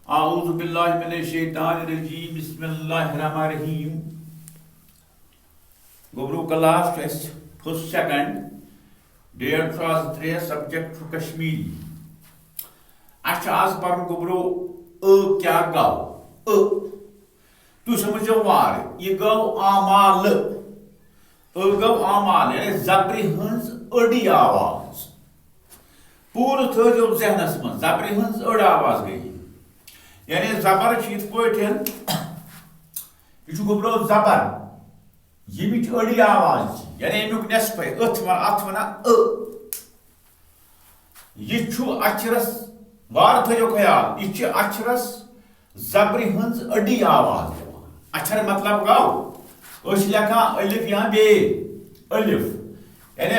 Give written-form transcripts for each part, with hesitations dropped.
A'udhu billahi mineşşeytanirracim. Bismillahirrahmanirrahim. Gobru class test first second. Date class 3 subject to Kashmiri. Acha az par gobru kya gav. Tu समझो वार ये गव आमाल गव आमाल यानी जबरी हंस अड़ी आवाज पूर थो जहनस मन जबरी हंस अड़ आवाज गई यानी जबर यह गोब्रो जबर यह अड़ी आवाज यानी अमुक नस्फ अथ वन यह अक्षरस वार थो ख्याल यह अक्षरस जबरी हंस अड़ी आवाज अक्षर मतलब गो लेखा अलिफ या बे अलिफ यानी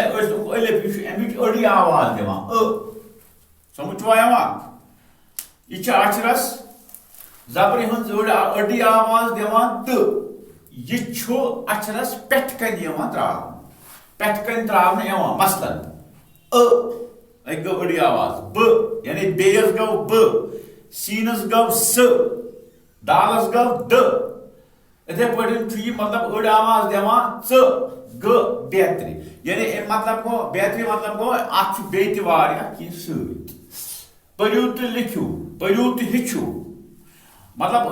अलिफ यह अड़ी आवाज दिवान समझवा यह अक्षरस जबरी हंस अड़ी आवाज दिवान तो यह अक्षरस पेट कन त्रावन मसलन गो अड़ी आवाज ब यानी बेस गो ब सीनस गो स दालस गो द इथे पे मतलब अड़ आवाज दिवान च ग बेहतरी यानी मतलब गो बेहतरी मतलब गो अत बे सरू तो लिखू परू तो हेचू मतलब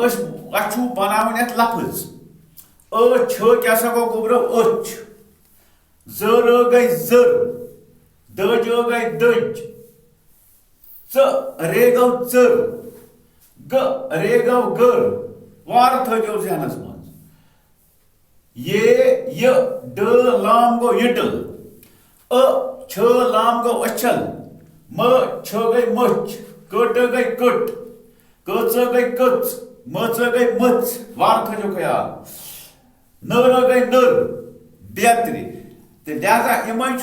अच्छू बनावन अत लफज क्या गो गोब्रो अच जर गई जर दज गई दज च रे गो चर ग रे गो गर वार थो जहनस मन ये ड लाम गो यडल छ लाम गो अछल म छ गई मच कट गई कट कच गई कच मच गई मच वार थो ख्याल नर गई नर बेहतरी तो लिहाजा इमें यह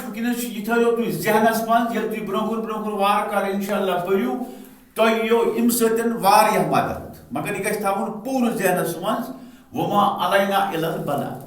थो तुम जहनस मन ये तुम ब्रोह वार कर इंशाअल्लाह परू तो अम सतन मदद मगर यह गो पूर जहनस मज वमा अलैना इल्लल बलाग।